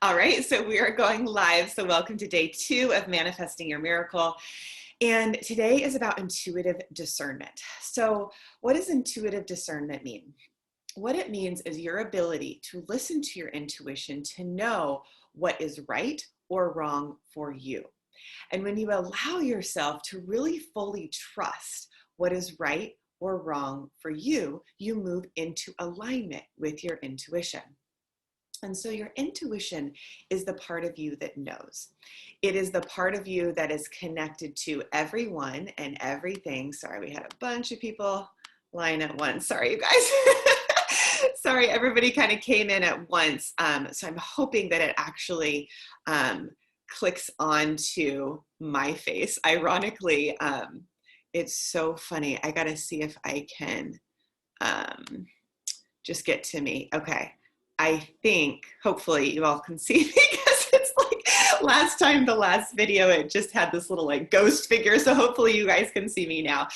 All right, so we are going live. So welcome to day 2 of Manifesting Your Miracle. And today is about intuitive discernment. So what does intuitive discernment mean? What it means is your ability to listen to your intuition to know what is right or wrong for you. And when you allow yourself to really fully trust what is right or wrong for you, you move into alignment with your intuition. And so your intuition is the part of you that knows. It is the part of you that is connected to everyone and everything. Sorry, we had a bunch of people line at once. Sorry, you guys. Sorry, everybody kind of came in at once. So I'm hoping that it actually clicks onto my face. Ironically, it's so funny. I got to see if I can just get to me. Okay. I think hopefully you all can see me because it's like last time, the last video, it just had this little like ghost figure. So hopefully you guys can see me now.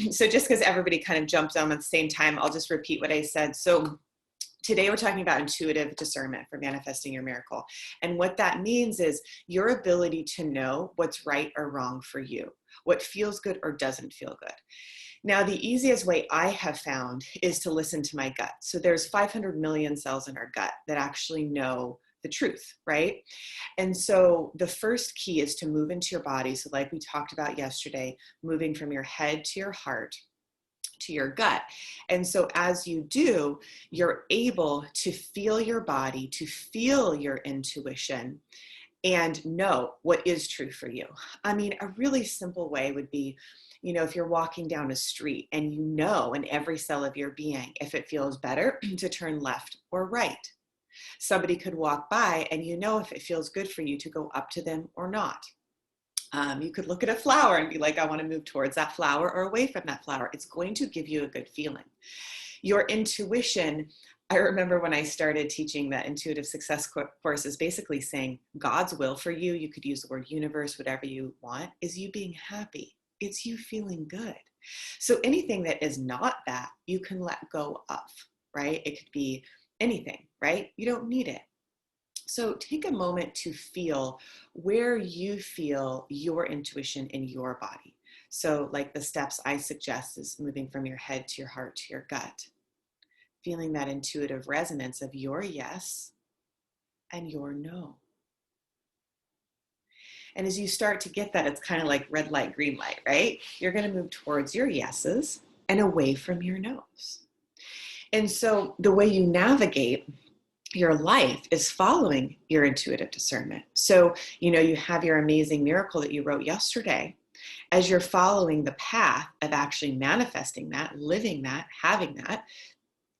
So just because everybody kind of jumped on at the same time, I'll just repeat what I said. So today we're talking about intuitive discernment for manifesting your miracle. And what that means is your ability to know what's right or wrong for you, what feels good or doesn't feel good. Now, the easiest way I have found is to listen to my gut. So there's 500 million cells in our gut that actually know the truth, right? And so the first key is to move into your body. So like we talked about yesterday, moving from your head to your heart to your gut. And so as you do, you're able to feel your body, to feel your intuition, and know what is true for you. I mean, a really simple way would be, you know, if you're walking down a street and you know in every cell of your being if it feels better to turn left or right. Somebody could walk by and you know if it feels good for you to go up to them or not. You could look at a flower and be like, I want to move towards that flower or away from that flower. It's going to give you a good feeling. Your intuition, I remember when I started teaching the intuitive success course, is basically saying God's will for you, you could use the word universe, whatever you want, is you being happy. It's you feeling good. So anything that is not that, you can let go of, right? It could be anything, right? You don't need it. So take a moment to feel where you feel your intuition in your body. So like the steps I suggest is moving from your head to your heart to your gut, feeling that intuitive resonance of your yes and your no. And as you start to get that, it's kind of like red light, green light, right? You're going to move towards your yeses and away from your nos. And so the way you navigate your life is following your intuitive discernment. So, you know, you have your amazing miracle that you wrote yesterday. As you're following the path of actually manifesting that, living that, having that,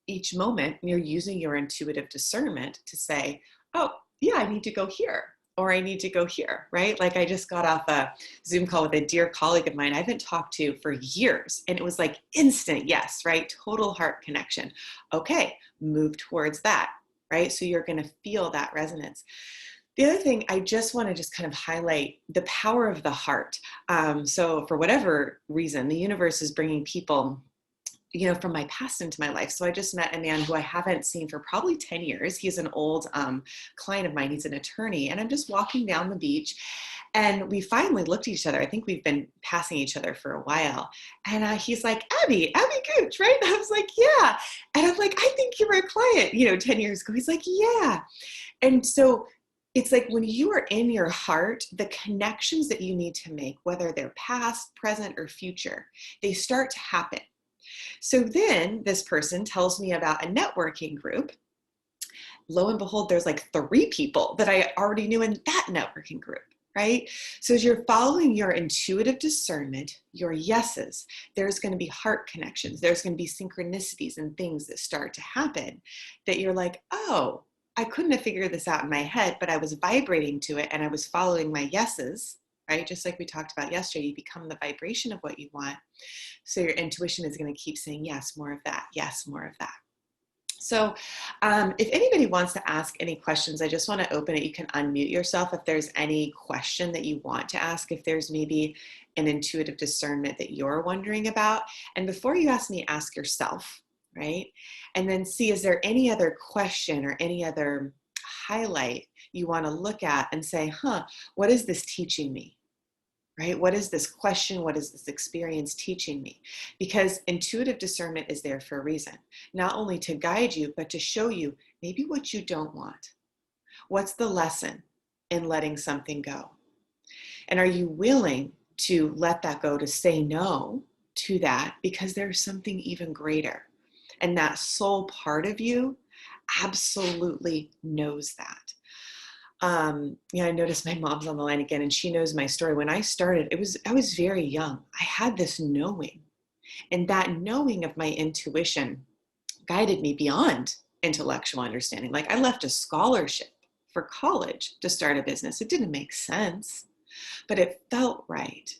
each moment you're using your intuitive discernment to say, oh, yeah, I need to go here, or I need to go here, right? Like I just got off a Zoom call with a dear colleague of mine I haven't talked to for years. And it was like instant yes, right? Total heart connection. Okay, move towards that, right? So you're going to feel that resonance. The other thing, I just want to just kind of highlight the power of the heart. So for whatever reason, the universe is bringing people, you know, from my past into my life. So I just met a man who I haven't seen for probably 10 years. He's an old client of mine. He's an attorney. And I'm just walking down the beach and we finally looked at each other. I think we've been passing each other for a while. And he's like, Abby Gooch, right? And I was like, yeah. And I'm like, I think you were a client, you know, 10 years ago. He's like, yeah. And so it's like when you are in your heart, the connections that you need to make, whether they're past, present, or future, they start to happen. So then this person tells me about a networking group. Lo and behold, there's like 3 people that I already knew in that networking group, right? So as you're following your intuitive discernment, your yeses, there's going to be heart connections. There's going to be synchronicities and things that start to happen that you're like, oh, I couldn't have figured this out in my head, but I was vibrating to it and I was following my yeses, right? Just like we talked about yesterday, you become the vibration of what you want. So your intuition is going to keep saying, yes, more of that. Yes, more of that. So if anybody wants to ask any questions, I just want to open it. You can unmute yourself if there's any question that you want to ask, if there's maybe an intuitive discernment that you're wondering about. And before you ask me, ask yourself, right? And then see, is there any other question or any other highlight, you want to look at and say, what is this teaching me? Right? What is this question? What is this experience teaching me? Because intuitive discernment is there for a reason, not only to guide you, but to show you maybe what you don't want. What's the lesson in letting something go? And are you willing to let that go, to say no to that, because there's something even greater? And that soul part of you absolutely knows that. I noticed my mom's on the line again, and she knows my story. When I started, I was very young. I had this knowing, and that knowing of my intuition guided me beyond intellectual understanding. Like, I left a scholarship for college to start a business. It didn't make sense, but it felt right.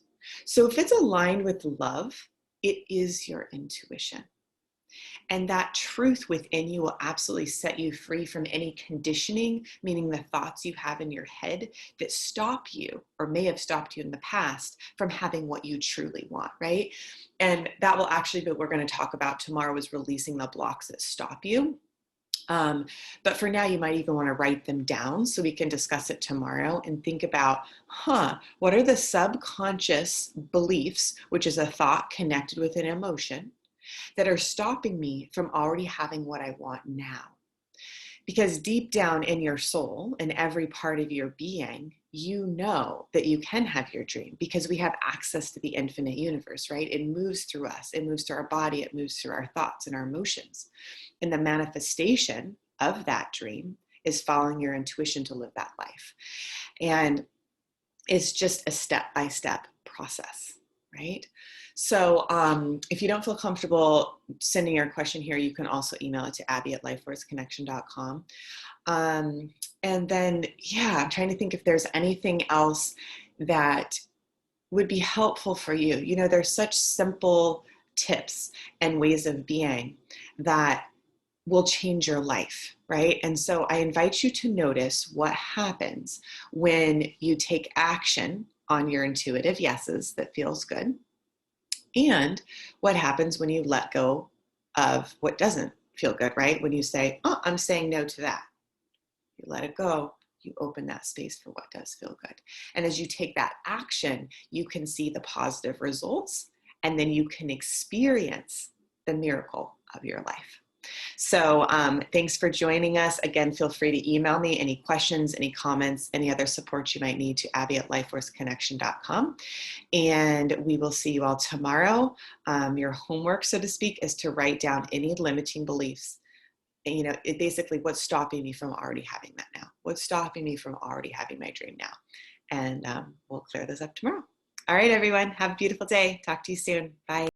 So if it's aligned with love, it is your intuition. And that truth within you will absolutely set you free from any conditioning, meaning the thoughts you have in your head that stop you, or may have stopped you in the past, from having what you truly want, right? And that will actually be what we're going to talk about tomorrow, is releasing the blocks that stop you. But for now, you might even want to write them down so we can discuss it tomorrow and think about, what are the subconscious beliefs, which is a thought connected with an emotion, that are stopping me from already having what I want now? Because deep down in your soul, in every part of your being, you know that you can have your dream, because we have access to the infinite universe, right? It moves through us. It moves through our body. It moves through our thoughts and our emotions. And the manifestation of that dream is following your intuition to live that life. And it's just a step-by-step process, right? So if you don't feel comfortable sending your question here, you can also email it to abby@lifeforceconnection.com. And then, I'm trying to think if there's anything else that would be helpful for you. There's such simple tips and ways of being that will change your life, right? And so I invite you to notice what happens when you take action on your intuitive yeses that feels good, and what happens when you let go of what doesn't feel good, right? When you say, I'm saying no to that. You let it go, you open that space for what does feel good. And as you take that action, you can see the positive results, and then you can experience the miracle of your life. So thanks for joining us. Again, feel free to email me any questions, any comments, any other support you might need to abby@lifeforceconnection.com. And we will see you all tomorrow. Your homework, so to speak, is to write down any limiting beliefs. And, basically, what's stopping me from already having that now? What's stopping me from already having my dream now? And we'll clear those up tomorrow. All right, everyone. Have a beautiful day. Talk to you soon. Bye.